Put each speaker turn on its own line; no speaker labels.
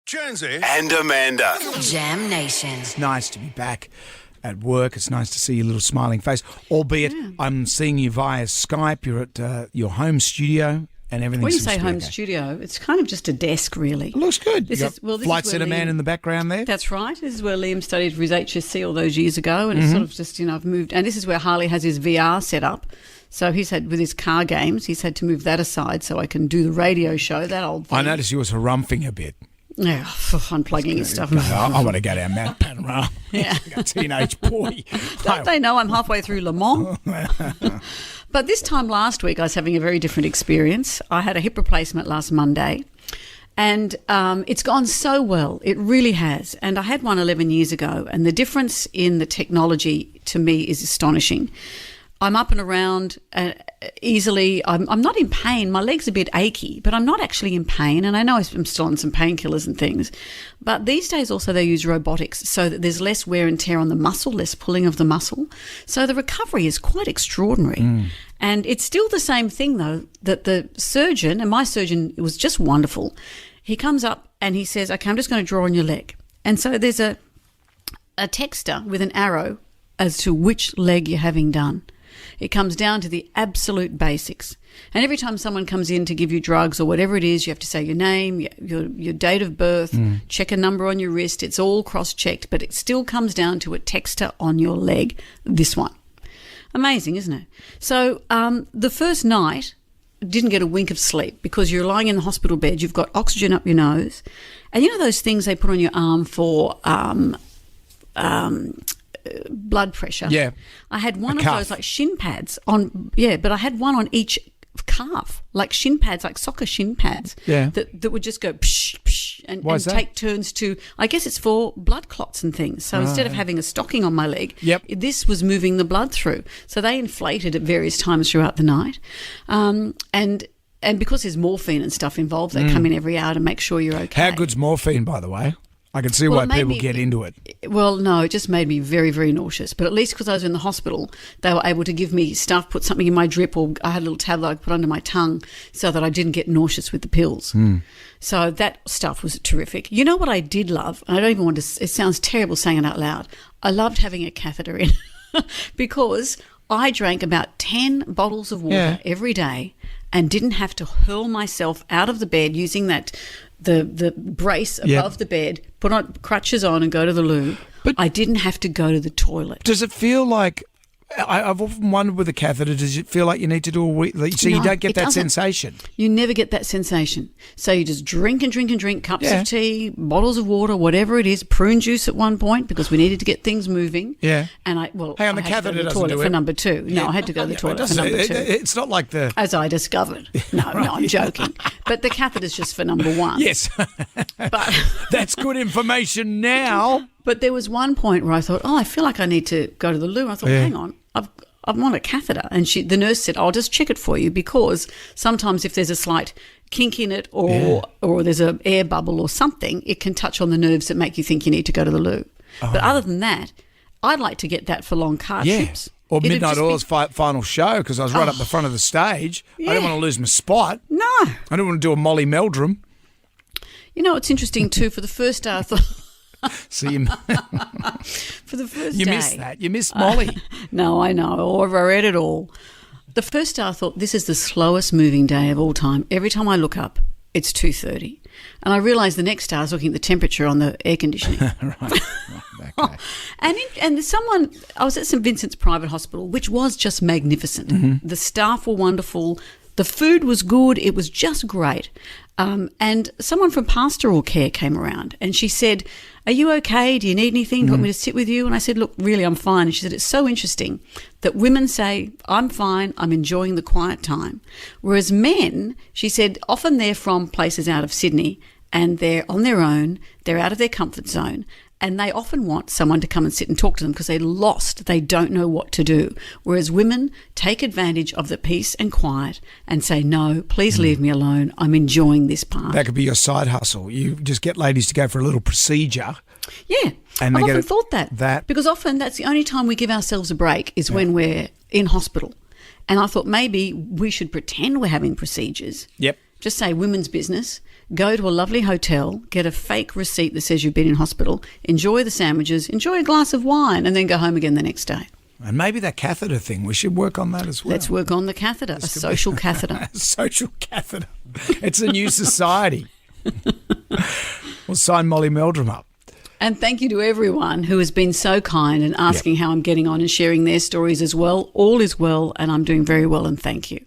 Jonesy
and Amanda.
Jam Nation.
It's nice to be back at work. It's nice to see your little smiling face, albeit I'm seeing you via Skype. You're at your home studio and everything.
When you say home studio, it's kind of just a desk, really.
It looks good.
This is
Flight Centre Man in the background there.
That's right. This is where Liam studied for his HSC all those years ago, and it's sort of just, I've moved. And this is where Harley has his VR set up. So he's had, with his car games, he's had to move that aside so I can do the radio show, that old thing.
I noticed you was harumphing a bit.
Yeah, unplugging his stuff.
I want to go down Mount Panorama.
Yeah.
Like a teenage boy.
Don't they know I'm halfway through Le Mans? But this time last week, I was having a very different experience. I had a hip replacement last Monday, and it's gone so well. It really has. And I had one 11 years ago, and the difference in the technology to me is astonishing. I'm up and around easily. I'm not in pain. My leg's a bit achy, but I'm not actually in pain. And I know I'm still on some painkillers and things. But these days also they use robotics so that there's less wear and tear on the muscle, less pulling of the muscle. So the recovery is quite extraordinary. And it's still the same thing, though, that the surgeon, and my surgeon was just wonderful, he comes up and he says, okay, I'm just going to draw on your leg. And so there's a texter with an arrow as to which leg you're having done. It comes down to the absolute basics. And every time someone comes in to give you drugs or whatever it is, you have to say your name, your date of birth, check a number on your wrist. It's all cross-checked, but it still comes down to a texter on your leg, this one. Amazing, isn't it? So the first night, didn't get a wink of sleep because you're lying in the hospital bed, you've got oxygen up your nose, and you know those things they put on your arm for blood pressure.
Yeah.
I had one of those like shin pads on, but I had one on each calf, like shin pads, like soccer shin pads.
Yeah.
That would just go psh, psh, and take turns to, I guess it's for blood clots and things. So instead of having a stocking on my leg, this was moving the blood through. So they inflated at various times throughout the night. And because there's morphine and stuff involved, they come in every hour to make sure you're okay.
How good's morphine, by the way? I can see why people get into it.
Well, no, it just made me very, very nauseous. But at least because I was in the hospital, they were able to give me stuff, put something in my drip, or I had a little tablet I could put under my tongue so that I didn't get nauseous with the pills. So that stuff was terrific. You know what I did love? And I don't even want to, it sounds terrible saying it out loud. I loved having a catheter in because I drank about 10 bottles of water every day and didn't have to hurl myself out of the bed using that the brace above the bed, put on crutches on and go to the loo. But I didn't have to go to the toilet.
Does it feel like, I've often wondered with a catheter, does it feel like you need to do a week, so you don't get that sensation?
You never get that sensation. So you just drink and drink and drink, cups of tea, bottles of water, whatever it is, prune juice at one point because we needed to get things moving. Yeah. And
Hang on, the catheter doesn't do it.
For number 2. No, I had to go to the toilet for number 2.
It's not like the...
As I discovered. No, I'm joking. But the catheter's just for number 1.
Yes. But that's good information now.
But there was one point where I thought, I feel like I need to go to the loo. I thought, hang on, I'm on a catheter. And the nurse said, I'll just check it for you because sometimes if there's a slight kink in it or there's an air bubble or something, it can touch on the nerves that make you think you need to go to the loo. But other than that, I'd like to get that for long car trips.
Or Midnight Oil's final show because I was right up the front of the stage. I didn't want to lose my spot.
No.
I didn't want to do a Molly Meldrum.
You know, it's interesting too. For the first hour, I thought...
So you,
for the first
you
day,
missed that. You missed Molly.
No, I know. I've read it all. The first day I thought, this is the slowest moving day of all time. Every time I look up, it's 2:30. And I realised the next day I was looking at the temperature on the air conditioning.
Right. Okay.
And someone, I was at St Vincent's Private Hospital, which was just magnificent. The staff were wonderful. The food was good. It was just great. And someone from pastoral care came around and she said, are you okay? Do you need anything? Do you want me to sit with you? And I said, look, really, I'm fine. And she said, it's so interesting that women say, I'm fine, I'm enjoying the quiet time. Whereas men, she said, often they're from places out of Sydney and they're on their own, they're out of their comfort zone. And they often want someone to come and sit and talk to them because they're lost. They don't know what to do. Whereas women take advantage of the peace and quiet and say, no, please leave me alone. I'm enjoying this part.
That could be your side hustle. You just get ladies to go for a little procedure.
Yeah.
And
I've often thought that. Because often that's the only time we give ourselves a break is when we're in hospital. And I thought maybe we should pretend we're having procedures.
Yep.
Just say women's business. go to a lovely hotel, get a fake receipt that says you've been in hospital, enjoy the sandwiches, enjoy a glass of wine, and then go home again the next day.
And maybe that catheter thing, we should work on that as well.
Let's work on the catheter, a social catheter.
A social catheter. It's a new society. We'll sign Molly Meldrum up.
And thank you to everyone who has been so kind and asking how I'm getting on and sharing their stories as well. All is well, and I'm doing very well, and thank you.